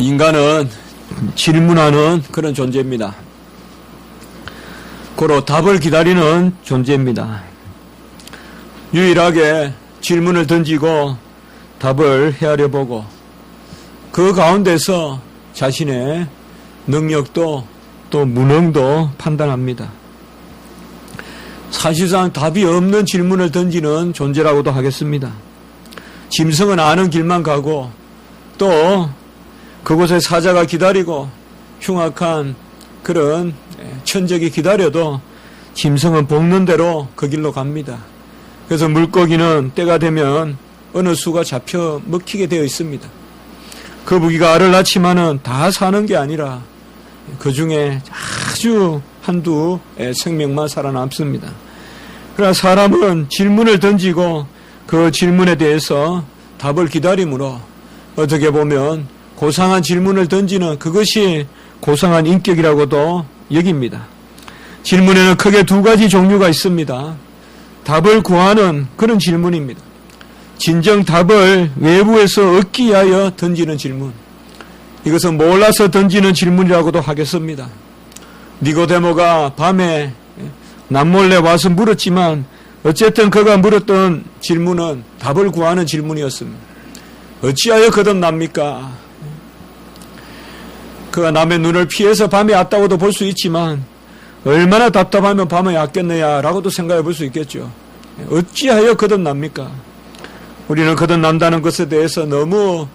인간은 질문하는 그런 존재입니다. 고로 답을 기다리는 존재입니다. 유일하게 질문을 던지고 답을 헤아려보고 그 가운데서 자신의 능력도 또 무능도 판단합니다. 사실상 답이 없는 질문을 던지는 존재라고도 하겠습니다. 짐승은 아는 길만 가고 또 그곳에 사자가 기다리고 흉악한 그런 천적이 기다려도 짐승은 볶는 대로 그 길로 갑니다. 그래서 물고기는 때가 되면 어느 수가 잡혀 먹히게 되어 있습니다. 그 무기가 알을 낳지만은 다 사는 게 아니라 그 중에 아주 한두 생명만 살아남습니다. 그러나 사람은 질문을 던지고 그 질문에 대해서 답을 기다림으로 어떻게 보면 고상한 질문을 던지는 그것이 고상한 인격이라고도 여깁니다. 질문에는 크게 두 가지 종류가 있습니다. 답을 구하는 그런 질문입니다. 진정 답을 외부에서 얻기 위하여 던지는 질문. 이것은 몰라서 던지는 질문이라고도 하겠습니다. 니고데모가 밤에 남몰래 와서 물었지만 어쨌든 그가 물었던 질문은 답을 구하는 질문이었습니다. 어찌하여 거듭납니까? 그가 남의 눈을 피해서 밤에 왔다고도 볼 수 있지만 얼마나 답답하면 밤에 왔겠느냐라고도 생각해 볼 수 있겠죠. 어찌하여 거듭납니까? 우리는 거듭난다는 것에 대해서 너무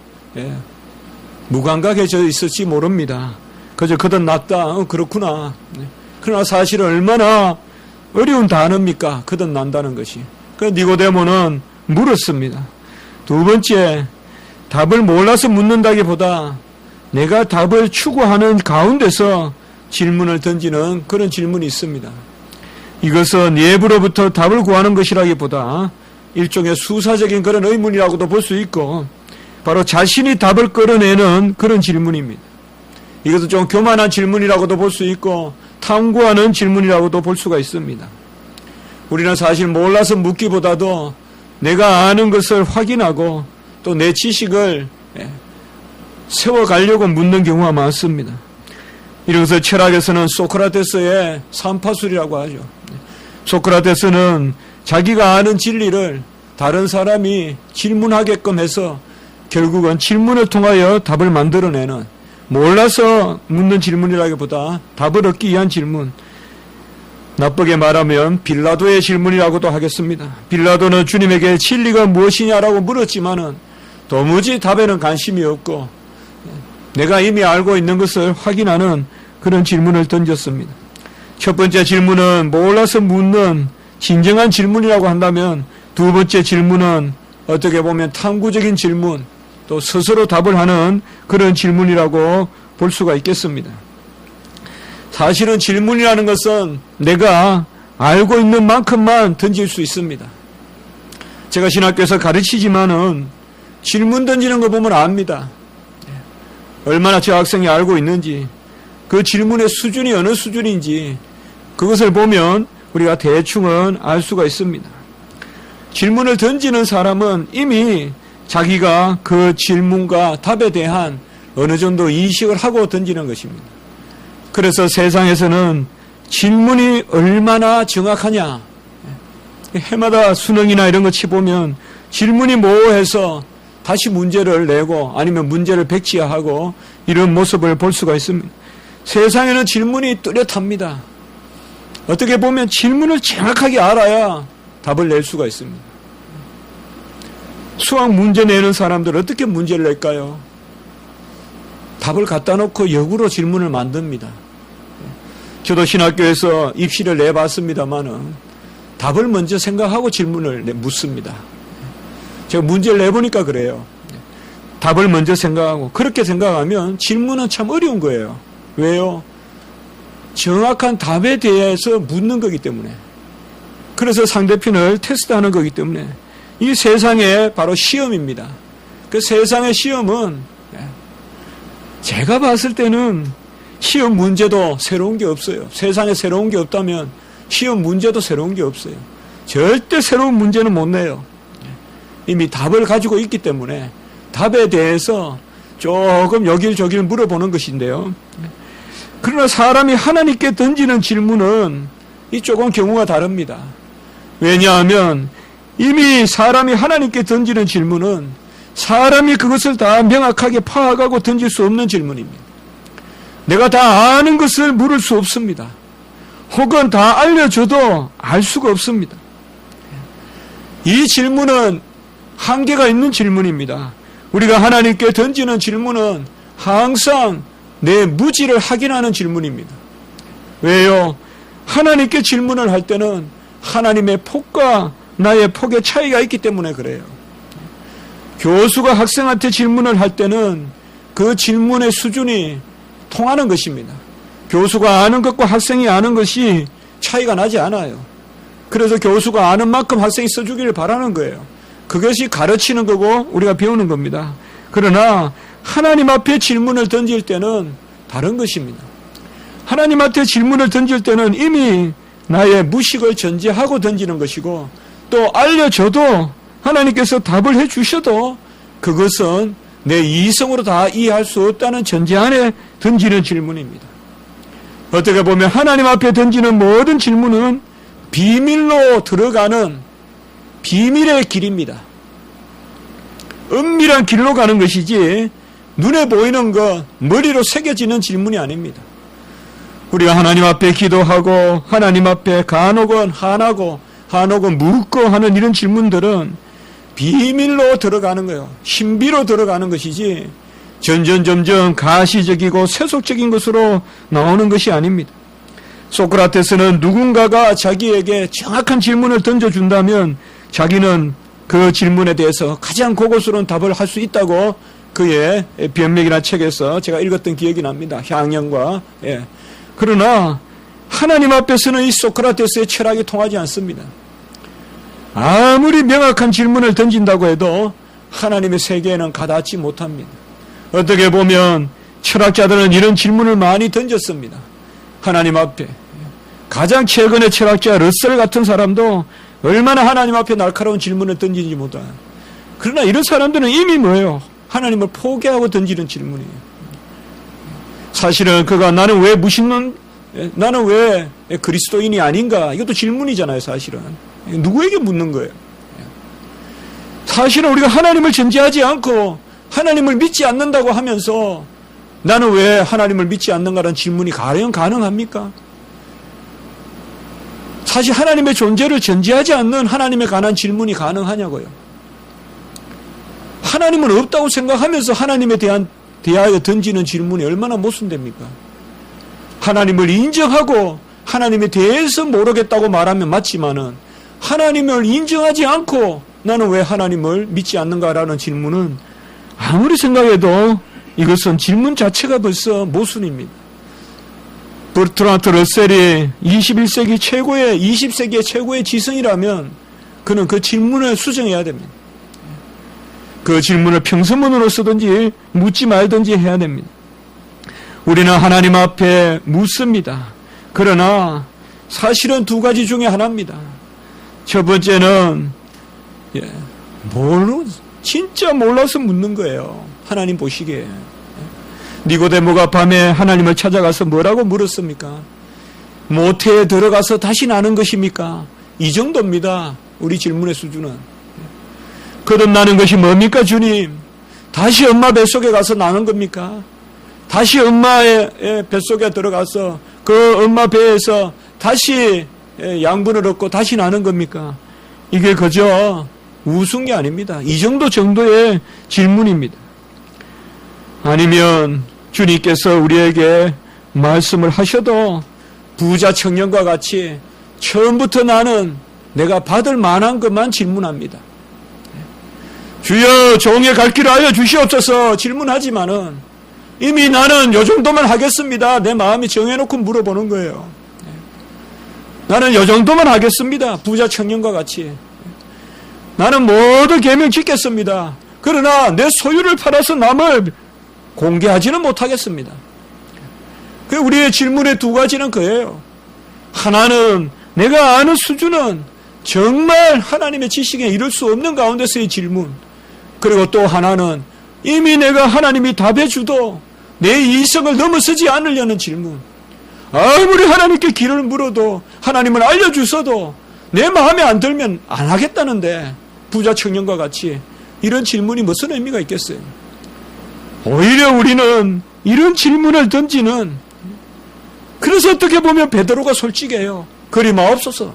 무감각해져 있을지 모릅니다. 그저 거듭났다. 그렇구나. 그러나 사실은 얼마나 어려운 단어입니까? 거듭난다는 것이. 그래서 니고데모는 물었습니다. 두 번째, 답을 몰라서 묻는다기보다 내가 답을 추구하는 가운데서 질문을 던지는 그런 질문이 있습니다. 이것은 내부로부터 답을 구하는 것이라기보다 일종의 수사적인 그런 의문이라고도 볼 수 있고 바로 자신이 답을 끌어내는 그런 질문입니다. 이것은 좀 교만한 질문이라고도 볼 수 있고 탐구하는 질문이라고도 볼 수가 있습니다. 우리는 사실 몰라서 묻기보다도 내가 아는 것을 확인하고 또 내 지식을 세워가려고 묻는 경우가 많습니다. 이것을 철학에서는 소크라테스의 삼파술이라고 하죠. 소크라테스는 자기가 아는 진리를 다른 사람이 질문하게끔 해서 결국은 질문을 통하여 답을 만들어내는 몰라서 묻는 질문이라기보다 답을 얻기 위한 질문. 나쁘게 말하면 빌라도의 질문이라고도 하겠습니다. 빌라도는 주님에게 진리가 무엇이냐라고 물었지만은 도무지 답에는 관심이 없고 내가 이미 알고 있는 것을 확인하는 그런 질문을 던졌습니다. 첫 번째 질문은 몰라서 묻는 진정한 질문이라고 한다면 두 번째 질문은 어떻게 보면 탐구적인 질문 또 스스로 답을 하는 그런 질문이라고 볼 수가 있겠습니다. 사실은 질문이라는 것은 내가 알고 있는 만큼만 던질 수 있습니다. 제가 신학교에서 가르치지만은 질문 던지는 거 보면 압니다. 얼마나 저 학생이 알고 있는지 그 질문의 수준이 어느 수준인지 그것을 보면 우리가 대충은 알 수가 있습니다. 질문을 던지는 사람은 이미 자기가 그 질문과 답에 대한 어느 정도 인식을 하고 던지는 것입니다. 그래서 세상에서는 질문이 얼마나 정확하냐 해마다 수능이나 이런 거 치보면 질문이 모호해서 다시 문제를 내고 아니면 문제를 백지화하고 이런 모습을 볼 수가 있습니다. 세상에는 질문이 뚜렷합니다. 어떻게 보면 질문을 정확하게 알아야 답을 낼 수가 있습니다. 수학 문제 내는 사람들 어떻게 문제를 낼까요? 답을 갖다 놓고 역으로 질문을 만듭니다. 저도 신학교에서 입시를 내봤습니다만은 답을 먼저 생각하고 질문을 묻습니다. 제가 문제를 내보니까 그래요. 답을 먼저 생각하고 그렇게 생각하면 질문은 참 어려운 거예요. 왜요? 정확한 답에 대해서 묻는 거기 때문에. 그래서 상대편을 테스트하는 거기 때문에 이 세상의 바로 시험입니다. 그 세상의 시험은 제가 봤을 때는 시험 문제도 새로운 게 없어요. 세상에 새로운 게 없다면 시험 문제도 새로운 게 없어요. 절대 새로운 문제는 못 내요. 이미 답을 가지고 있기 때문에 답에 대해서 조금 여길저길 물어보는 것인데요. 그러나 사람이 하나님께 던지는 질문은 이 조금 경우가 다릅니다. 왜냐하면 이미 사람이 하나님께 던지는 질문은 사람이 그것을 다 명확하게 파악하고 던질 수 없는 질문입니다. 내가 다 아는 것을 물을 수 없습니다. 혹은 다 알려줘도 알 수가 없습니다. 이 질문은 한계가 있는 질문입니다. 우리가 하나님께 던지는 질문은 항상 내 무지를 확인하는 질문입니다. 왜요? 하나님께 질문을 할 때는 하나님의 폭과 나의 폭의 차이가 있기 때문에 그래요. 교수가 학생한테 질문을 할 때는 그 질문의 수준이 통하는 것입니다. 교수가 아는 것과 학생이 아는 것이 차이가 나지 않아요. 그래서 교수가 아는 만큼 학생이 써주기를 바라는 거예요. 그것이 가르치는 거고 우리가 배우는 겁니다. 그러나 하나님 앞에 질문을 던질 때는 다른 것입니다. 하나님 앞에 질문을 던질 때는 이미 나의 무식을 전제하고 던지는 것이고 또 알려줘도 하나님께서 답을 해주셔도 그것은 내 이성으로 다 이해할 수 없다는 전제 안에 던지는 질문입니다. 어떻게 보면 하나님 앞에 던지는 모든 질문은 비밀로 들어가는 비밀의 길입니다. 은밀한 길로 가는 것이지 눈에 보이는 것, 머리로 새겨지는 질문이 아닙니다. 우리가 하나님 앞에 기도하고 하나님 앞에 간혹은 한하고 한혹은 묻고 하는 이런 질문들은 비밀로 들어가는 거예요. 신비로 들어가는 것이지 점점 가시적이고 세속적인 것으로 나오는 것이 아닙니다. 소크라테스는 누군가가 자기에게 정확한 질문을 던져준다면 자기는 그 질문에 대해서 가장 고급스러운 답을 할 수 있다고 그의 변맥이라는 책에서 제가 읽었던 기억이 납니다. 향연과. 그러나 하나님 앞에서는 이 소크라테스의 철학이 통하지 않습니다. 아무리 명확한 질문을 던진다고 해도 하나님의 세계에는 가닿지 못합니다. 어떻게 보면 철학자들은 이런 질문을 많이 던졌습니다. 하나님 앞에. 가장 최근의 철학자 러셀 같은 사람도 얼마나 하나님 앞에 날카로운 질문을 던지는지 못해요. 그러나 이런 사람들은 이미 뭐예요? 하나님을 포기하고 던지는 질문이에요. 사실은 그가 나는 왜 그리스도인이 아닌가? 이것도 질문이잖아요, 사실은. 누구에게 묻는 거예요? 사실은 우리가 하나님을 전제하지 않고 하나님을 믿지 않는다고 하면서 나는 왜 하나님을 믿지 않는가라는 질문이 과연 가능합니까? 사실 하나님의 존재를 전제하지 않는 하나님에 관한 질문이 가능하냐고요. 하나님은 없다고 생각하면서 하나님에 대하여 던지는 질문이 얼마나 모순됩니까? 하나님을 인정하고 하나님에 대해서 모르겠다고 말하면 맞지만은 하나님을 인정하지 않고 나는 왜 하나님을 믿지 않는가라는 질문은 아무리 생각해도 이것은 질문 자체가 벌써 모순입니다. 버트란트 러셀이 20세기의 최고의 지성이라면 그는 그 질문을 수정해야 됩니다. 그 질문을 평서문으로 쓰든지 묻지 말든지 해야 됩니다. 우리는 하나님 앞에 묻습니다. 그러나 사실은 두 가지 중에 하나입니다. 첫 번째는 진짜 몰라서 묻는 거예요. 하나님 보시기에. 니고데모가 밤에 하나님을 찾아가서 뭐라고 물었습니까? 모태에 들어가서 다시 나는 것입니까? 이 정도입니다. 우리 질문의 수준은. 거듭나는 것이 뭡니까, 주님? 다시 엄마 뱃속에 가서 나는 겁니까? 다시 엄마의 뱃속에 들어가서 그 엄마 배에서 다시 양분을 얻고 다시 나는 겁니까? 이게 그저 우스운 게 아닙니다. 이 정도의 질문입니다. 아니면 주님께서 우리에게 말씀을 하셔도 부자 청년과 같이 처음부터 나는 내가 받을 만한 것만 질문합니다. 주여 종의 갈 길을 알려주시옵소서 질문하지만은 이미 나는 요 정도만 하겠습니다. 내 마음이 정해놓고 물어보는 거예요. 나는 요 정도만 하겠습니다. 부자 청년과 같이. 나는 모두 계명 지켰습니다. 그러나 내 소유를 팔아서 남을 공개하지는 못하겠습니다. 우리의 질문의 두 가지는 그예요. 하나는 내가 아는 수준은 정말 하나님의 지식에 이룰 수 없는 가운데서의 질문. 그리고 또 하나는 이미 내가 하나님이 답해 주도 내 이성을 넘어서지 않으려는 질문. 아무리 하나님께 길을 물어도 하나님을 알려주셔도 내 마음에 안 들면 안 하겠다는데 부자 청년과 같이 이런 질문이 무슨 의미가 있겠어요? 오히려 우리는 이런 질문을 던지는, 그래서 어떻게 보면 베드로가 솔직해요. 그리 마옵소서.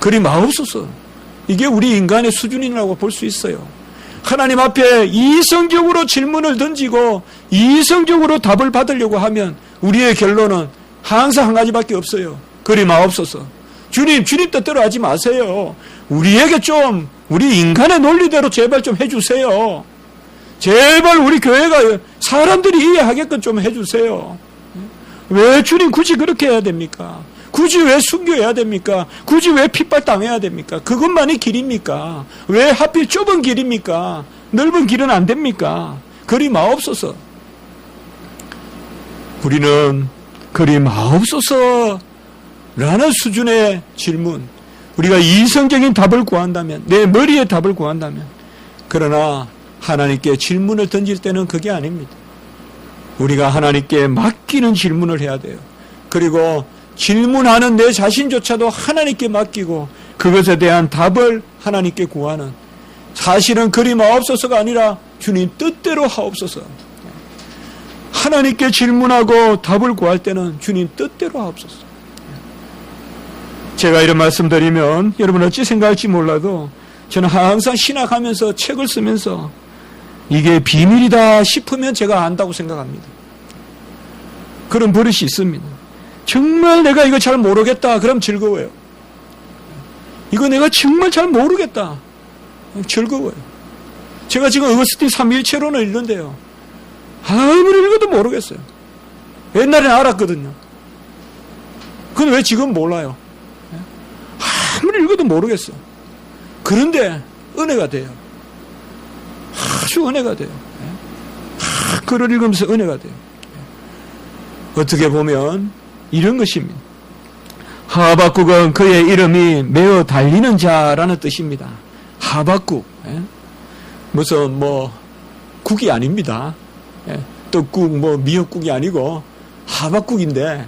그리 마옵소서. 이게 우리 인간의 수준이라고 볼 수 있어요. 하나님 앞에 이성적으로 질문을 던지고 이성적으로 답을 받으려고 하면 우리의 결론은 항상 한 가지밖에 없어요. 그리 마옵소서. 주님 뜻대로 하지 마세요. 우리에게 좀, 우리 인간의 논리대로 제발 좀 해주세요. 제발 우리 교회가 사람들이 이해하게끔 좀 해주세요. 왜 주님 굳이 그렇게 해야 됩니까? 굳이 왜 순교해야 됩니까? 굳이 왜 핍박당해야 됩니까? 그것만이 길입니까? 왜 하필 좁은 길입니까? 넓은 길은 안 됩니까? 그리 마옵소서. 우리는 그리 마옵소서 라는 수준의 질문, 우리가 이성적인 답을 구한다면, 내 머리에 답을 구한다면, 그러나 하나님께 질문을 던질 때는 그게 아닙니다. 우리가 하나님께 맡기는 질문을 해야 돼요. 그리고 질문하는 내 자신조차도 하나님께 맡기고 그것에 대한 답을 하나님께 구하는, 사실은 그리 마옵소서가 아니라 주님 뜻대로 하옵소서. 하나님께 질문하고 답을 구할 때는 주님 뜻대로 하옵소서. 제가 이런 말씀 드리면 여러분 어찌 생각할지 몰라도 저는 항상 신학하면서 책을 쓰면서 이게 비밀이다 싶으면 제가 안다고 생각합니다. 그런 버릇이 있습니다. 정말 내가 이거 잘 모르겠다 그럼 즐거워요. 이거 내가 정말 잘 모르겠다 즐거워요. 제가 지금 어거스틴 삼위일체론을 읽는데요, 아무리 읽어도 모르겠어요. 옛날에는 알았거든요. 그건 왜 지금 몰라요? 아무리 읽어도 모르겠어. 그런데 은혜가 돼요. 아주 은혜가 돼요. 글을 읽으면서 은혜가 돼요. 어떻게 보면 이런 것입니다. 하박국은 그의 이름이 매어 달리는 자라는 뜻입니다. 하박국. 무슨 국이 아닙니다. 떡국 미역국이 아니고 하박국인데,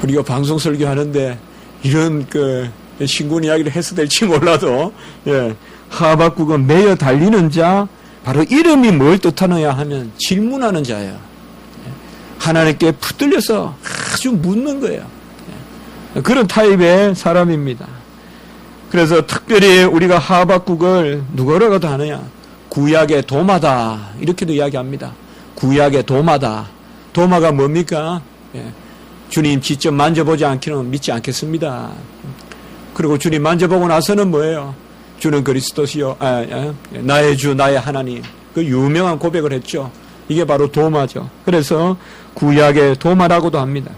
우리가 방송 설교하는데 이런 신군 이야기를 해서 될지 몰라도, 하박국은 매어 달리는 자, 바로 이름이 뭘 뜻하느냐 하면 질문하는 자예요. 하나님께 붙들려서 아주 묻는 거예요. 그런 타입의 사람입니다. 그래서 특별히 우리가 하박국을 누구라고도 하느냐, 구약의 도마다 이렇게도 이야기합니다. 구약의 도마다. 도마가 뭡니까? 주님 직접 만져보지 않기는 믿지 않겠습니다. 그리고 주님 만져보고 나서는 뭐예요? 주는 그리스도시요, 나의 주 나의 하나님, 그 유명한 고백을 했죠. 이게 바로 도마죠. 그래서 구약의 도마라고도 합니다.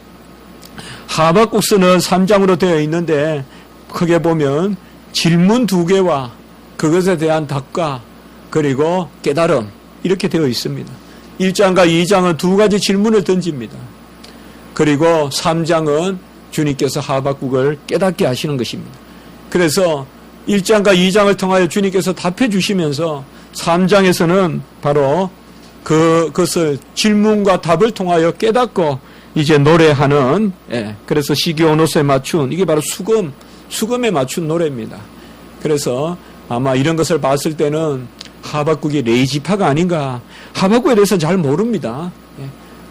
하박국서는 3장으로 되어 있는데 크게 보면 질문 2개와 그것에 대한 답과 그리고 깨달음 이렇게 되어 있습니다. 1장과 2장은 2가지 질문을 던집니다. 그리고 3장은 주님께서 하박국을 깨닫게 하시는 것입니다. 그래서 1장과 2장을 통하여 주님께서 답해 주시면서 3장에서는 바로 그것을 질문과 답을 통하여 깨닫고 이제 노래하는, 그래서 시기오노스에 맞춘, 이게 바로 수금에 맞춘 노래입니다. 그래서 아마 이런 것을 봤을 때는 하박국이 레이지파가 아닌가, 하박국에 대해서는 잘 모릅니다.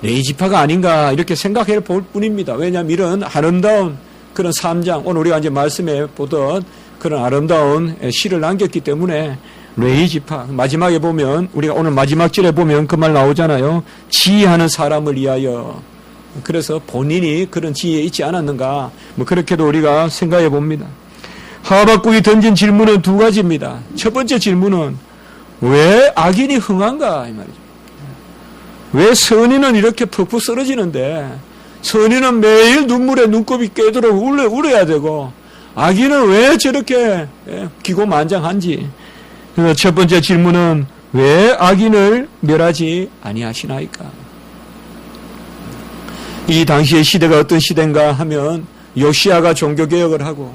레이지파가 아닌가 이렇게 생각해 볼 뿐입니다. 왜냐하면 이런 아름다운 그런 3장, 오늘 우리가 이제 말씀해 보던 그런 아름다운 시를 남겼기 때문에 레이지파, 마지막에 보면, 우리가 오늘 마지막 절에 보면 그 말 나오잖아요. 지혜하는 사람을 위하여. 그래서 본인이 그런 지혜에 있지 않았는가, 그렇게도 우리가 생각해 봅니다. 하박국이 던진 질문은 2가지입니다. 첫 번째 질문은 왜 악인이 흥한가 이 말이죠. 왜 선인은 이렇게 푹푹 쓰러지는데, 선인은 매일 눈물에 눈곱이 깨도록 울어야 되고 악인은 왜 저렇게 기고만장한지. 그래서 첫 번째 질문은 왜 악인을 멸하지 아니하시나이까. 이 당시의 시대가 어떤 시대인가 하면 요시야가 종교개혁을 하고,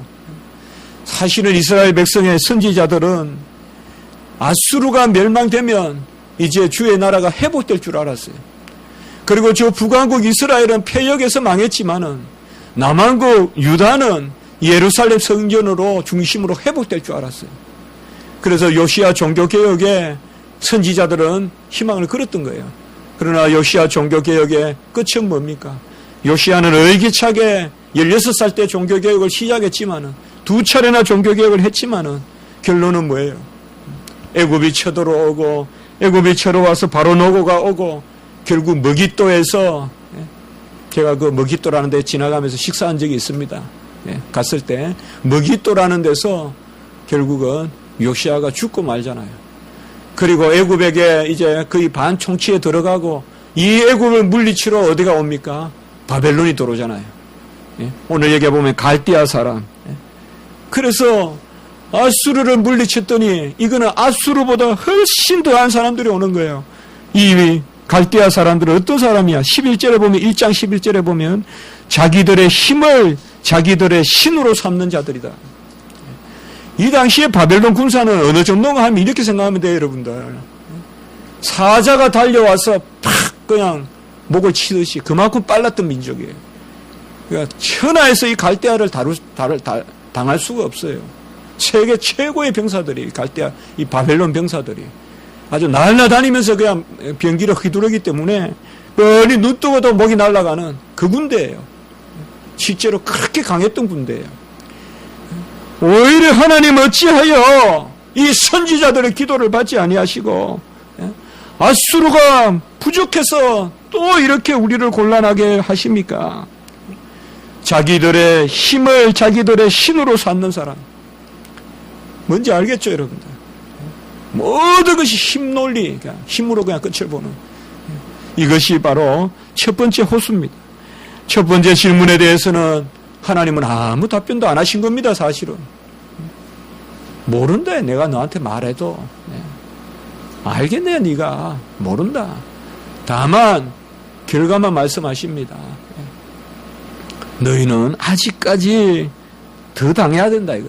사실은 이스라엘 백성의 선지자들은 아수르가 멸망되면 이제 주의 나라가 회복될 줄 알았어요. 그리고 저 북왕국 이스라엘은 패역에서 망했지만은 남왕국 유다는 예루살렘 성전으로 중심으로 회복될 줄 알았어요. 그래서 요시야 종교개혁에 선지자들은 희망을 걸었던 거예요. 그러나 요시야 종교개혁의 끝은 뭡니까? 요시야는 의기차게 16살 때 종교개혁을 시작했지만은 2차례나 종교개혁을 했지만은 결론은 뭐예요? 애굽이 쳐들어오고 애굽이 쳐들어와서 바로 노고가 오고 결국 머깃도에서 제가 그 머깃도라는 데 지나가면서 식사한 적이 있습니다. 갔을 때 머깃도라는 데서 결국은 요시야가 죽고 말잖아요. 그리고 애굽에게 이제 거의 반 총치에 들어가고 이 애굽을 물리치러 어디가 옵니까? 바벨론이 들어오잖아요. 오늘 얘기해 보면 갈대아 사람. 그래서 아수르를 물리쳤더니 이거는 아수르보다 훨씬 더한 사람들이 오는 거예요. 이 갈대아 사람들은 어떤 사람이야? 11절에 보면 1장 11절에 보면 자기들의 힘을 자기들의 신으로 삼는 자들이다. 이 당시에 바벨론 군사는 어느 정도가 하면 이렇게 생각하면 돼요, 여러분들. 사자가 달려와서 팍 그냥 목을 치듯이 그만큼 빨랐던 민족이에요. 그러니까 천하에서 이 갈대아를 당할 수가 없어요. 세계 최고의 병사들이 갈대아 이 바벨론 병사들이 아주 날라다니면서 그냥 병기를 휘두르기 때문에 멀리 눈 뜨고도 목이 날아가는 그 군대예요. 실제로 그렇게 강했던 군대예요. 오히려 하나님 어찌하여 이 선지자들의 기도를 받지 아니하시고 아수르가 부족해서 또 이렇게 우리를 곤란하게 하십니까? 자기들의 힘을 자기들의 신으로 삼는 사람. 뭔지 알겠죠, 여러분들? 모든 것이 힘 논리, 힘으로 그냥 끝을 보는. 이것이 바로 첫 번째 호수입니다. 첫 번째 질문에 대해서는 하나님은 아무 답변도 안 하신 겁니다, 사실은. 모른다, 내가 너한테 말해도. 알겠네, 네가. 모른다. 다만 결과만 말씀하십니다. 너희는 아직까지 더 당해야 된다, 이거.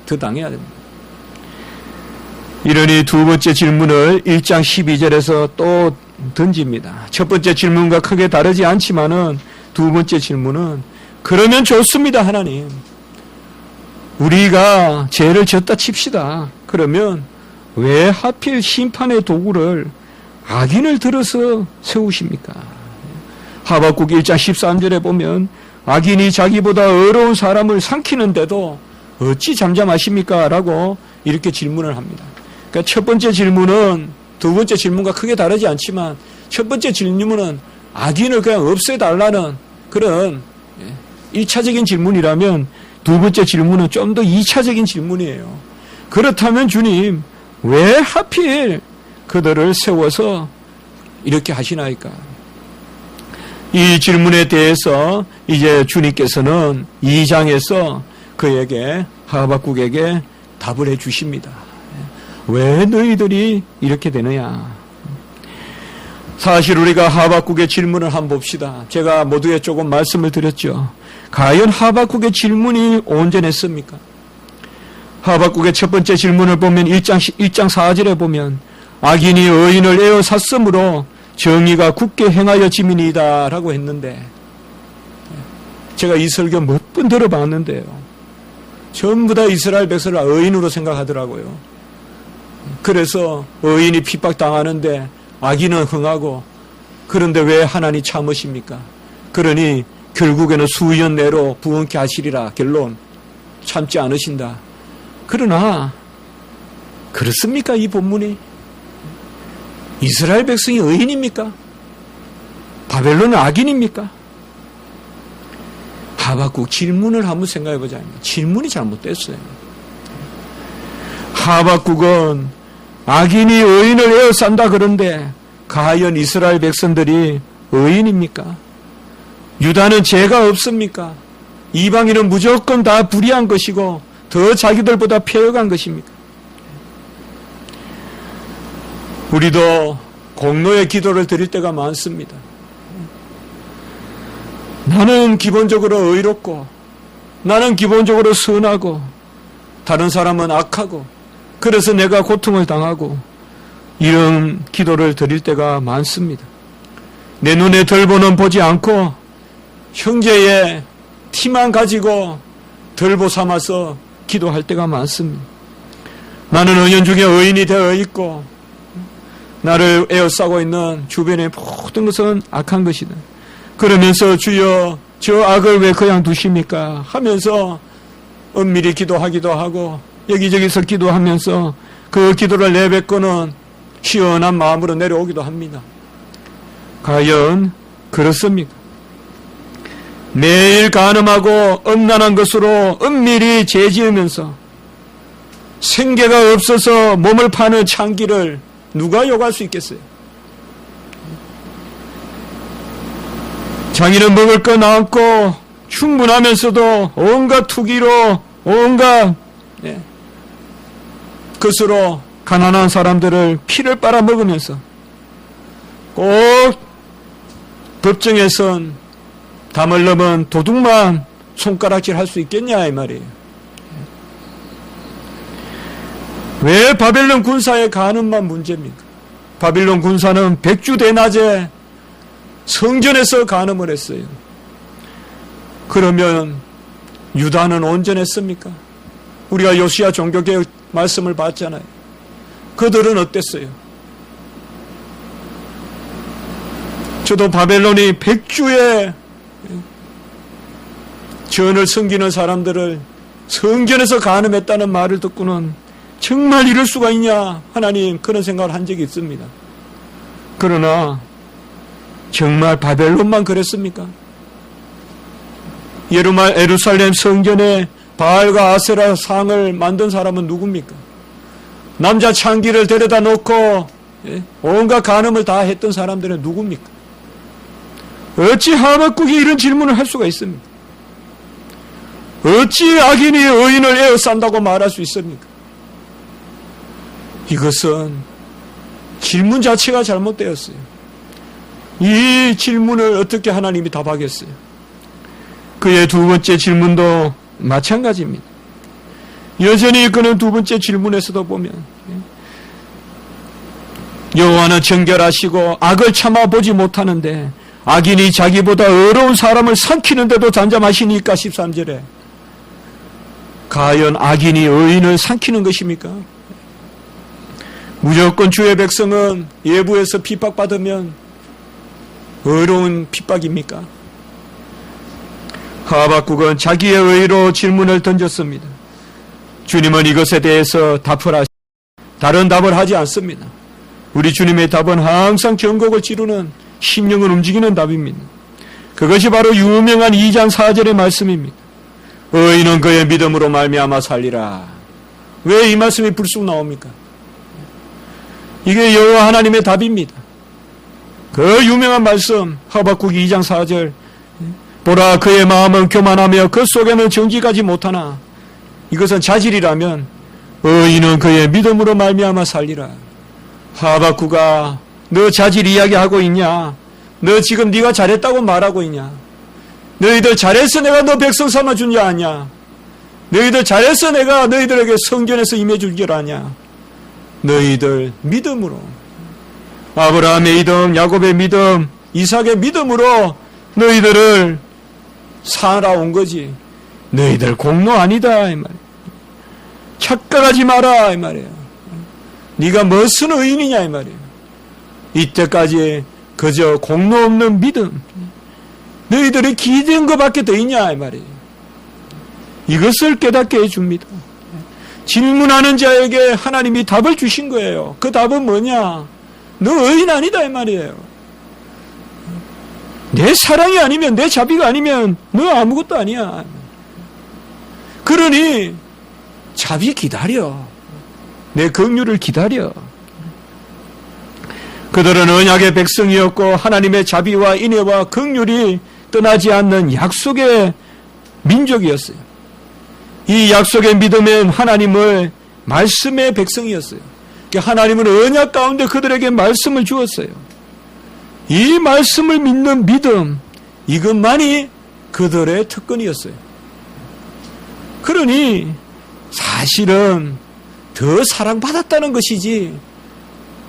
더 당해야 된다. 이러니 두 번째 질문을 1장 12절에서 또 던집니다. 첫 번째 질문과 크게 다르지 않지만은 두 번째 질문은 그러면 좋습니다, 하나님. 우리가 죄를 졌다 칩시다. 그러면 왜 하필 심판의 도구를 악인을 들어서 세우십니까? 하박국 1장 13절에 보면 악인이 자기보다 어려운 사람을 삼키는데도 어찌 잠잠하십니까? 라고 이렇게 질문을 합니다. 그러니까 첫 번째 질문은 두 번째 질문과 크게 다르지 않지만 첫 번째 질문은 악인을 그냥 없애달라는 그런 1차적인 질문이라면 두 번째 질문은 좀 더 2차적인 질문이에요. 그렇다면 주님, 왜 하필 그들을 세워서 이렇게 하시나이까? 이 질문에 대해서 이제 주님께서는 2장에서 그에게 하박국에게 답을 해 주십니다. 왜 너희들이 이렇게 되느냐? 사실 우리가 하박국의 질문을 한번 봅시다. 제가 모두에 조금 말씀을 드렸죠. 과연 하박국의 질문이 온전했습니까? 하박국의 첫 번째 질문을 보면 1장 4절에 보면 악인이 의인을 에워쌌으므로 정의가 굳게 행하여짐이니이다 라고 했는데 제가 이 설교 몇 번 들어봤는데요. 전부 다 이스라엘 백성을 의인으로 생각하더라고요. 그래서 의인이 핍박당하는데 악인은 흥하고 그런데 왜 하나님 참으십니까? 그러니 결국에는 수년 내로 부흥케 하시리라. 결론 참지 않으신다. 그러나 그렇습니까? 이 본문이 이스라엘 백성이 의인입니까? 바벨론은 악인입니까? 하박국 질문을 한번 생각해보자. 질문이 잘못됐어요. 하박국은 악인이 의인을 에워싼다 그런데 과연 이스라엘 백성들이 의인입니까? 유다는 죄가 없습니까? 이방인은 무조건 다 불의한 것이고 더 자기들보다 패역한 것입니까? 우리도 공로의 기도를 드릴 때가 많습니다. 나는 기본적으로 의롭고 나는 기본적으로 선하고 다른 사람은 악하고 그래서 내가 고통을 당하고 이런 기도를 드릴 때가 많습니다. 내 눈에 덜보는 보지 않고 형제의 티만 가지고 덜보 삼아서 기도할 때가 많습니다. 나는 은연중에 의인이 되어 있고 나를 에워싸고 있는 주변의 모든 것은 악한 것이다. 그러면서 주여 저 악을 왜 그냥 두십니까? 하면서 은밀히 기도하기도 하고 여기저기서 기도하면서 그 기도를 내뱉고는 시원한 마음으로 내려오기도 합니다. 과연 그렇습니까? 매일 간음하고 음란한 것으로 은밀히 죄지으면서 생계가 없어서 몸을 파는 창기를 누가 욕할 수 있겠어요? 자기는 먹을 거 남고 충분하면서도 온갖 투기로 온갖 것으로 가난한 사람들을 피를 빨아먹으면서 꼭 법정에선 담을 넘은 도둑만 손가락질 할 수 있겠냐 이 말이에요. 왜 바벨론 군사의 간음만 문제입니까? 바벨론 군사는 백주대낮에 성전에서 간음을 했어요. 그러면 유다는 온전했습니까? 우리가 요시야 종교개혁 말씀을 봤잖아요. 그들은 어땠어요? 저도 바벨론이 백주에 전을 섬기는 사람들을 성전에서 간음했다는 말을 듣고는 정말 이럴 수가 있냐 하나님 그런 생각을 한 적이 있습니다. 그러나 정말 바벨론만 그랬습니까? 예루살렘 성전에 바알과 아세라 상을 만든 사람은 누굽니까? 남자 창기를 데려다 놓고 온갖 간음을 다 했던 사람들은 누굽니까? 어찌 하박국이 이런 질문을 할 수가 있습니까? 어찌 악인이 의인을 에워싼다고 말할 수 있습니까? 이것은 질문 자체가 잘못되었어요. 이 질문을 어떻게 하나님이 답하겠어요? 그의 두 번째 질문도 마찬가지입니다. 여전히 이끄는 두 번째 질문에서도 보면 여호와는 정결하시고 악을 참아보지 못하는데 악인이 자기보다 어려운 사람을 삼키는데도 잠잠하시니까 13절에 과연 악인이 의인을 삼키는 것입니까? 무조건 주의 백성은 예부에서 핍박받으면 어려운 핍박입니까? 하박국은 자기의 의로 질문을 던졌습니다. 주님은 이것에 대해서 답을 하시고 다른 답을 하지 않습니다. 우리 주님의 답은 항상 경곡을 지르는 심령을 움직이는 답입니다. 그것이 바로 유명한 2장 4절의 말씀입니다. 의인은 그의 믿음으로 말미암아 살리라. 왜 이 말씀이 불쑥 나옵니까? 이게 여호와 하나님의 답입니다. 그 유명한 말씀 하박국 2장 4절 보라 그의 마음은 교만하며 그 속에는 정직하지 못하나 이것은 자질이라면 의인은 그의 믿음으로 말미암아 살리라. 하박국아 너 자질 이야기하고 있냐? 너 지금 네가 잘했다고 말하고 있냐? 너희들 잘해서 내가 너 백성 삼아준 줄 아냐? 너희들 잘해서 내가 너희들에게 성전에서 임해준 줄 아냐? 너희들 믿음으로 아브라함의 믿음, 야곱의 믿음, 이삭의 믿음으로 너희들을 살아온 거지. 너희들 공로 아니다 이 말이야. 착각하지 마라 이 말이야. 네가 무슨 의인이냐 이 말이야. 이때까지 그저 공로 없는 믿음, 너희들이 기대한 것밖에 더 있냐 이 말이에요. 이것을 깨닫게 해줍니다. 질문하는 자에게 하나님이 답을 주신 거예요. 그 답은 뭐냐? 너 의인 아니다 이 말이에요. 내 사랑이 아니면, 내 자비가 아니면 너 아무것도 아니야. 그러니 자비 기다려. 내 긍휼을 기다려. 그들은 언약의 백성이었고 하나님의 자비와 인애와 긍휼이 떠나지 않는 약속의 민족이었어요. 이 약속의 믿음은 하나님을 말씀의 백성이었어요. 하나님은 언약 가운데 그들에게 말씀을 주었어요. 이 말씀을 믿는 믿음, 이것만이 그들의 특권이었어요. 그러니 사실은 더 사랑받았다는 것이지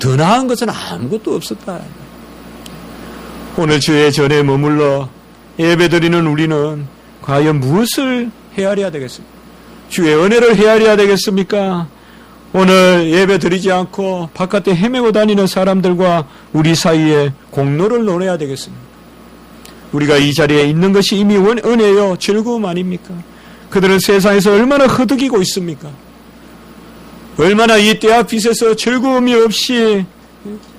더 나은 것은 아무것도 없었다. 오늘 주의 전에 머물러 예배드리는 우리는 과연 무엇을 헤아려야 되겠습니까? 주의 은혜를 헤아려야 되겠습니까? 오늘 예배드리지 않고 바깥에 헤매고 다니는 사람들과 우리 사이에 공로를 논해야 되겠습니까? 우리가 이 자리에 있는 것이 이미 은혜요 즐거움 아닙니까? 그들은 세상에서 얼마나 허덕이고 있습니까? 얼마나 이 때앞빛에서 즐거움이 없이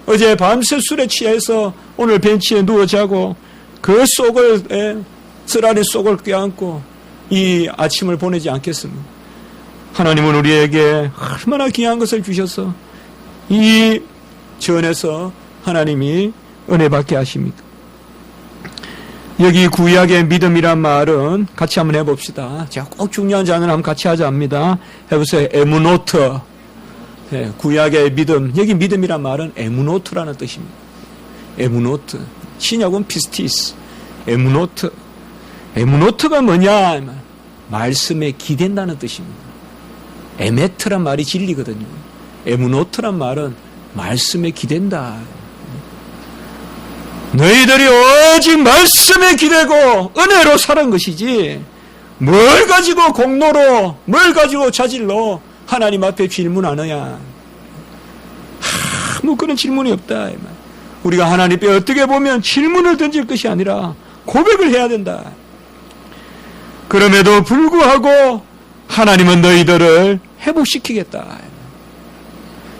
어제 밤새 술에 취해서 오늘 벤치에 누워 자고 그 속을 쓰라리 속을 껴안고 이 아침을 보내지 않겠습니까? 하나님은 우리에게 얼마나 귀한 것을 주셔서 이 전에서 하나님이 은혜 받게 하십니까? 여기 구약의 믿음이란 말은 같이 한번 해봅시다. 제가 꼭 중요한 단어를 한번 같이 하자 합니다. 해보세요. 에무노트. 네, 구약의 믿음. 여기 믿음이란 말은 에무노트라는 뜻입니다. 에무노트. 신약은 피스티스. 에무노트. 에무노트가 뭐냐? 말씀에 기댄다는 뜻입니다. 에메트란 말이 진리거든요. 에무노트란 말은 말씀에 기댄다. 너희들이 오직 말씀에 기대고 은혜로 사는 것이지 뭘 가지고 공로로 뭘 가지고 자질로 하나님 앞에 질문하느냐. 아무 그런 질문이 없다. 우리가 하나님 앞에 어떻게 보면 질문을 던질 것이 아니라 고백을 해야 된다. 그럼에도 불구하고 하나님은 너희들을 회복시키겠다.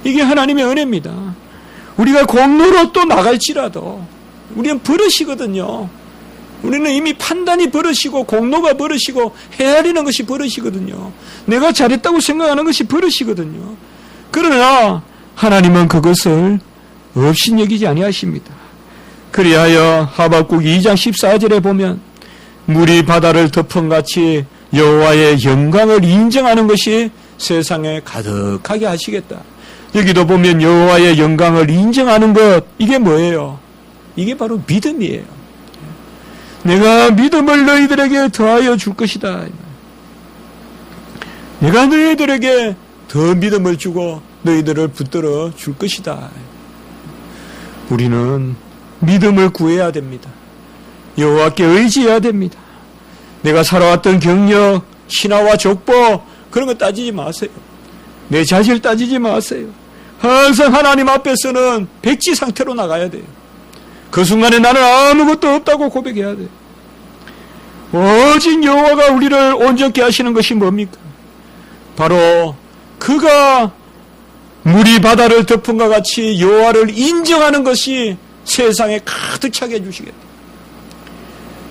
이게 하나님의 은혜입니다. 우리가 공로로 또 나갈지라도 우리는 버릇이거든요. 우리는 이미 판단이 버릇이고 공로가 버릇이고 헤아리는 것이 버릇이거든요. 내가 잘했다고 생각하는 것이 버릇이거든요. 그러나 하나님은 그것을 업신여기지 아니하십니다. 그리하여 하박국 2장 14절에 보면 물이 바다를 덮은같이 여호와의 영광을 인정하는 것이 세상에 가득하게 하시겠다. 여기도 보면 여호와의 영광을 인정하는 것, 이게 뭐예요? 이게 바로 믿음이에요. 내가 믿음을 너희들에게 더하여 줄 것이다. 내가 너희들에게 더 믿음을 주고 너희들을 붙들어 줄 것이다. 우리는 믿음을 구해야 됩니다. 여호와께 의지해야 됩니다. 내가 살아왔던 경력, 신화와 족보 그런 거 따지지 마세요. 내 자질 따지지 마세요. 항상 하나님 앞에서는 백지 상태로 나가야 돼요. 그 순간에 나는 아무것도 없다고 고백해야 돼요. 오직 여호와가 우리를 온전케 하시는 것이 뭡니까? 바로 그가 물이 바다를 덮은 것 같이 여호와를 인정하는 것이 세상에 가득 차게 해주시겠다.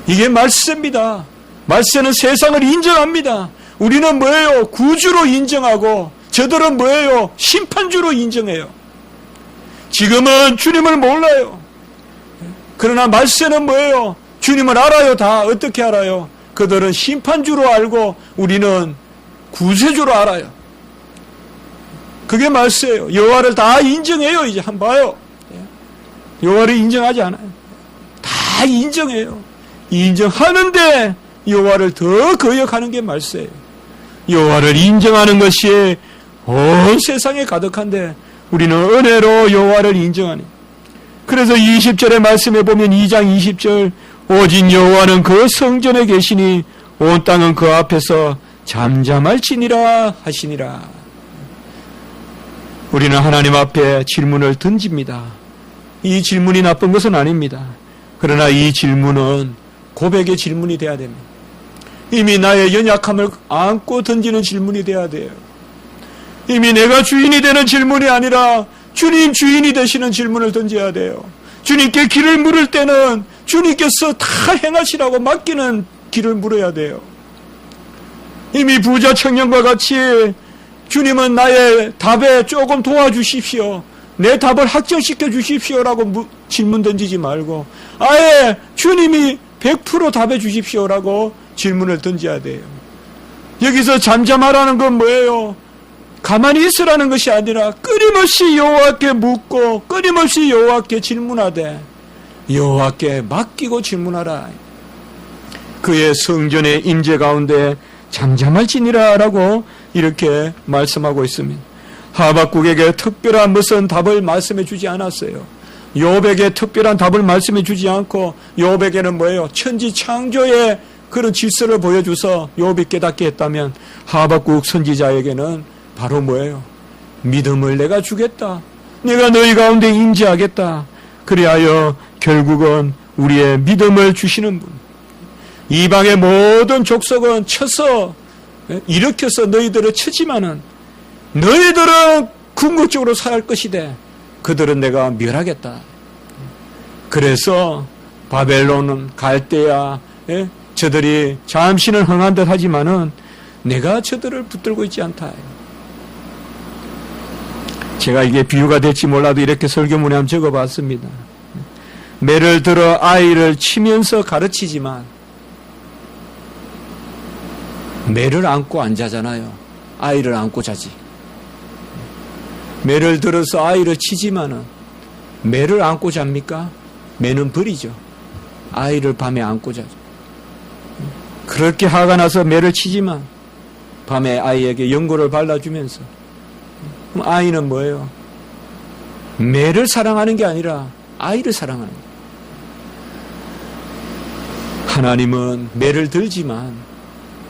이게 말세입니다. 말세는 세상을 인정합니다. 우리는 뭐예요? 구주로 인정하고 저들은 뭐예요? 심판주로 인정해요. 지금은 주님을 몰라요. 그러나 말세는 뭐예요? 주님을 알아요. 다 어떻게 알아요? 그들은 심판주로 알고 우리는 구세주로 알아요. 그게 말세예요. 여호와를 다 인정해요. 이제 한번 봐요. 여호와를 인정하지 않아요. 다 인정해요. 인정하는데 여호와를 더 거역하는 게 말세예요. 여호와를 인정하는 것이 온 세상에 가득한데 우리는 은혜로 여호와를 인정하니. 그래서 20절의 말씀에 보면 2장 20절 오직 여호와는 그 성전에 계시니 온 땅은 그 앞에서 잠잠할지니라 하시니라. 우리는 하나님 앞에 질문을 던집니다. 이 질문이 나쁜 것은 아닙니다. 그러나 이 질문은 고백의 질문이 돼야 됩니다. 이미 나의 연약함을 안고 던지는 질문이 돼야 돼요. 이미 내가 주인이 되는 질문이 아니라 주님 주인이 되시는 질문을 던져야 돼요. 주님께 길을 물을 때는 주님께서 다 행하시라고 맡기는 길을 물어야 돼요. 이미 부자 청년과 같이 주님은 나의 답에 조금 도와주십시오. 내 답을 확정시켜 주십시오라고 질문 던지지 말고 아예 주님이 100% 답해 주십시오라고 질문을 던져야 돼요. 여기서 잠잠하라는 건 뭐예요? 가만히 있으라는 것이 아니라 끊임없이 여호와께 묻고 끊임없이 여호와께 질문하되 여호와께 맡기고 질문하라. 그의 성전의 임재 가운데 잠잠할지니라 라고 이렇게 말씀하고 있습니다. 하박국에게 특별한 무슨 답을 말씀해 주지 않았어요. 욥에게 특별한 답을 말씀해 주지 않고 욥에게는 뭐예요? 천지 창조의 그런 질서를 보여줘서 욥이 깨닫게 했다면 하박국 선지자에게는 바로 뭐예요? 믿음을 내가 주겠다. 내가 너희 가운데 임재하겠다. 그리하여 결국은 우리의 믿음을 주시는 분. 이방의 모든 족속은 쳐서 일으켜서 너희들을 치지만은 너희들은 궁극적으로 살 것이되 그들은 내가 멸하겠다. 그래서 바벨론은 갈대야 저들이 잠시는 흥한 듯 하지만은 내가 저들을 붙들고 있지 않다. 제가 이게 비유가 될지 몰라도 이렇게 설교문에 한번 적어봤습니다. 매를 들어 아이를 치면서 가르치지만 매를 안고 안 자잖아요. 아이를 안고 자지. 매를 들어서 아이를 치지만은 매를 안고 잡니까? 매는 버리죠. 아이를 밤에 안고 자죠. 그렇게 화가 나서 매를 치지만 밤에 아이에게 연고를 발라주면서 그럼 아이는 뭐예요? 매를 사랑하는 게 아니라 아이를 사랑하는 거예요. 하나님은 매를 들지만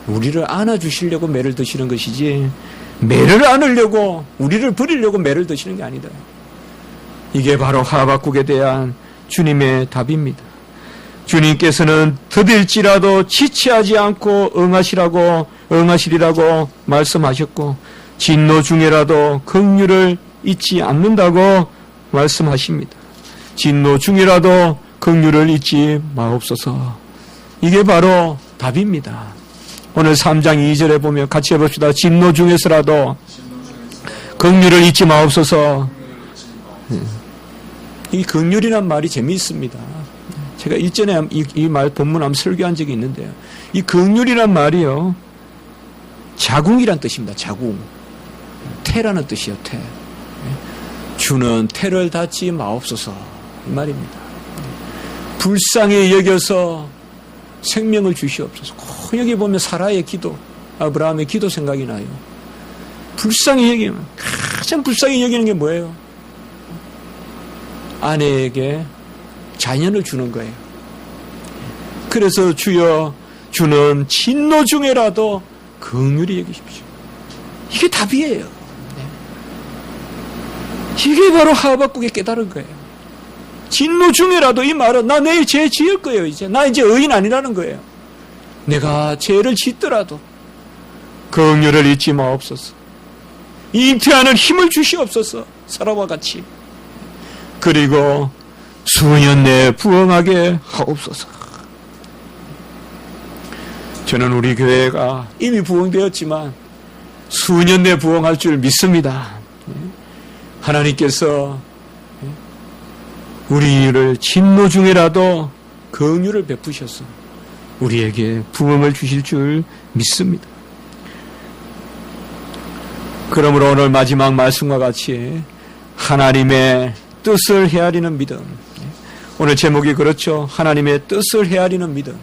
우리를 안아주시려고 매를 드시는 것이지 매를 안으려고 우리를 버리려고 매를 드시는 게 아니다. 이게 바로 하박국에 대한 주님의 답입니다. 주님께서는 더딜지라도 지체하지 않고 응하시리라고 말씀하셨고 진노 중에라도 긍휼을 잊지 않는다고 말씀하십니다. 진노 중이라도 긍휼을 잊지 마옵소서. 이게 바로 답입니다. 오늘 3장 2절에 보면 같이 해봅시다. 진노 중에서라도 긍휼을 잊지 마옵소서. 이 긍휼이란 말이 재미있습니다. 제가 일전에 이 말 본문 한번 설교한 적이 있는데요. 이 긍휼이란 말이요. 자궁이란 뜻입니다. 자궁. 태라는 뜻이요. 태. 주는 태를 닫지 마옵소서. 이 말입니다. 불쌍히 여겨서 생명을 주시옵소서. 여기 보면 사라의 기도, 아브라함의 기도 생각이 나요. 불쌍히 여기면, 가장 불쌍히 여기는 게 뭐예요? 아내에게 자녀를 주는 거예요. 그래서 주여 주는 진노 중에라도 긍휼히 여기십시오. 이게 답이에요. 이게 바로 하박국의 깨달은 거예요. 진노 중에라도 이 말은 나 내일 죄 지을 거예요. 이제 나 이제 의인 아니라는 거예요. 내가 죄를 짓더라도 긍휼을 잊지 마옵소서. 잉태하는 힘을 주시옵소서. 사라와 같이. 그리고 수년 내에 부흥하게 하옵소서. 저는 우리 교회가 이미 부흥되었지만 수년 내에 부흥할 줄 믿습니다. 하나님께서 우리를 진노 중에라도 긍휼을 베푸셔서 우리에게 부흥을 주실 줄 믿습니다. 그러므로 오늘 마지막 말씀과 같이 하나님의 뜻을 헤아리는 믿음. 오늘 제목이 그렇죠. 하나님의 뜻을 헤아리는 믿음.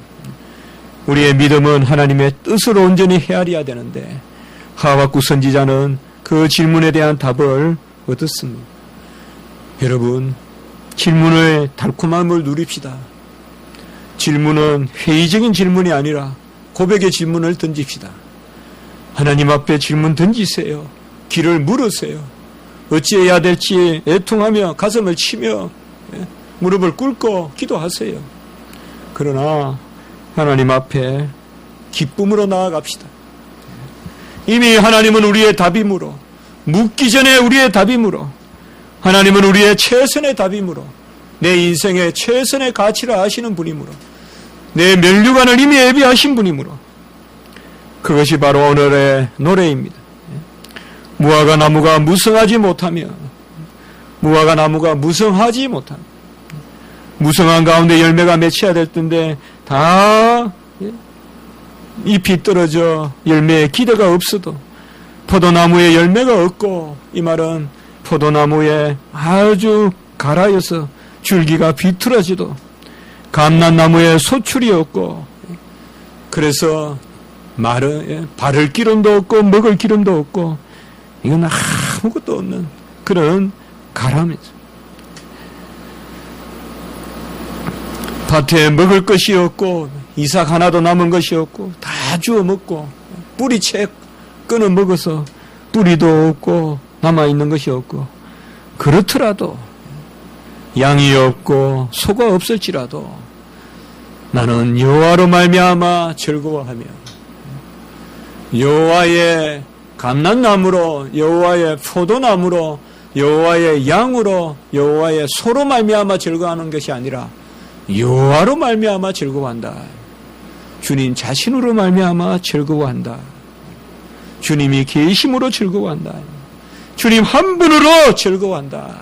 우리의 믿음은 하나님의 뜻을 온전히 헤아려야 되는데 하박국 선지자는 그 질문에 대한 답을 얻었습니다. 여러분, 질문의 달콤함을 누립시다. 질문은 회의적인 질문이 아니라 고백의 질문을 던집시다. 하나님 앞에 질문 던지세요. 길을 물으세요. 어찌해야 될지 애통하며 가슴을 치며 무릎을 꿇고 기도하세요. 그러나 하나님 앞에 기쁨으로 나아갑시다. 이미 하나님은 우리의 답이므로, 묻기 전에 우리의 답이므로, 하나님은 우리의 최선의 답이므로, 내 인생의 최선의 가치를 아시는 분이므로, 내 면류관을 이미 예비하신 분이므로, 그것이 바로 오늘의 노래입니다. 무화과 나무가 무성하지 못하며, 무화과 나무가 무성하지 못하며, 무성한 가운데 열매가 맺혀야 될 텐데 다 잎이 떨어져 열매에 기대가 없어도 포도나무에 열매가 없고, 이 말은 포도나무에 아주 갈아여서 줄기가 비틀어지도 감람나무에 소출이 없고, 그래서 말은 바를 기름도 없고 먹을 기름도 없고, 이건 아무것도 없는 그런 가람이죠. 밭에 먹을 것이 없고 이삭 하나도 남은 것이 없고 다 주워 먹고 뿌리채 끊어 먹어서 뿌리도 없고 남아있는 것이 없고, 그렇더라도 양이 없고 소가 없을지라도 나는 여호와로 말미암아 즐거워하며 여호와의 감람나무로, 여호와의 포도나무로, 여호와의 양으로, 여호와의 소로 말미암아 즐거워하는 것이 아니라 여호와로 말미암아 즐거워한다. 주님 자신으로 말미암아 즐거워한다. 주님이 계심으로 즐거워한다. 주님 한 분으로 즐거워한다.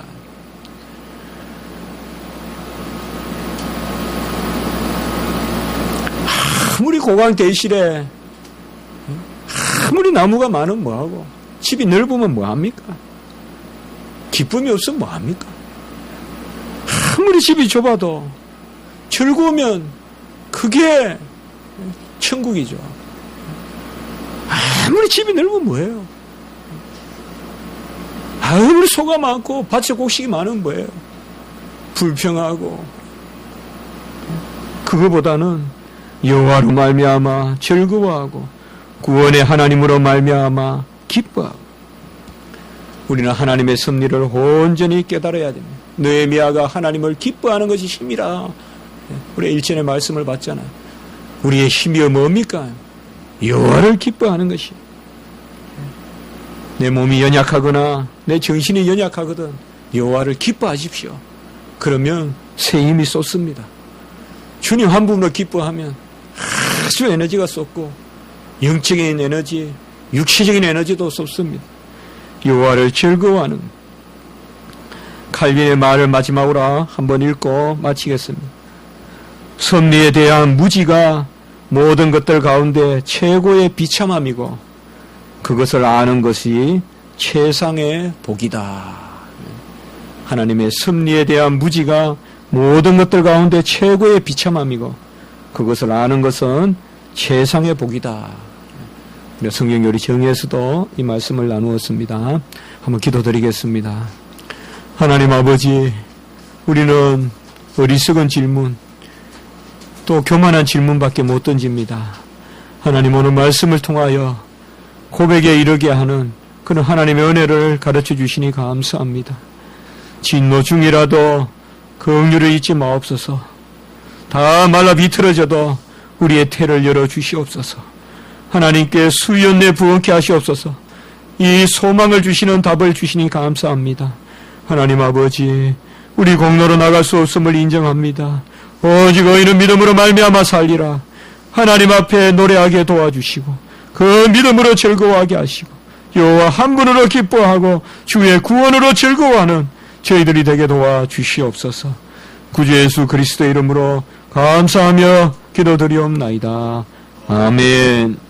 아무리 고강 대실에 아무리 나무가 많으면 뭐하고, 집이 넓으면 뭐합니까? 기쁨이 없으면 뭐합니까? 아무리 집이 좁아도 즐거우면 그게 천국이죠. 아무리 집이 넓으면 뭐예요? 아무리 소가 많고 밭에 곡식이 많으면 뭐예요? 불평하고. 그거보다는 여호와로 말미암아 즐거워하고 구원의 하나님으로 말미암아 기뻐하고, 우리는 하나님의 섭리를 온전히 깨달아야 됩니다. 느헤미야가 하나님을 기뻐하는 것이 힘이라. 우리 일전에 말씀을 봤잖아요. 우리의 힘이 뭡니까? 여호와를 기뻐하는 것이. 내 몸이 연약하거나 내 정신이 연약하거든 여호와를 기뻐하십시오. 그러면 새 힘이 쏟습니다. 주님 한 분으로 기뻐하면 아주 에너지가 쏟고 영적인 에너지, 육체적인 에너지도 쏟습니다. 여호와를 즐거워하는, 칼빈의 말을 마지막으로 한번 읽고 마치겠습니다. 섭리에 대한 무지가 모든 것들 가운데 최고의 비참함이고 그것을 아는 것이 최상의 복이다. 하나님의 섭리에 대한 무지가 모든 것들 가운데 최고의 비참함이고 그것을 아는 것은 최상의 복이다. 성경 요리 정의에서도 이 말씀을 나누었습니다. 한번 기도드리겠습니다. 하나님 아버지, 우리는 어리석은 질문, 또 교만한 질문밖에 못 던집니다. 하나님, 오늘 말씀을 통하여 고백에 이르게 하는 그런 하나님의 은혜를 가르쳐 주시니 감사합니다. 진노 중이라도 그 긍휼을 잊지 마옵소서. 다 말라 비틀어져도 우리의 태를 열어 주시옵소서. 하나님께 수연내 부응케 하시옵소서. 이 소망을 주시는 답을 주시니 감사합니다. 하나님 아버지, 우리 공로로 나갈 수 없음을 인정합니다. 오직 의인은 믿음으로 말미암아 살리라. 하나님 앞에 노래하게 도와주시고 그 믿음으로 즐거워하게 하시고 여호와 한 분으로 기뻐하고 주의 구원으로 즐거워하는 저희들이 되게 도와주시옵소서. 구주 예수 그리스도의 이름으로 감사하며 기도드리옵나이다. 아멘.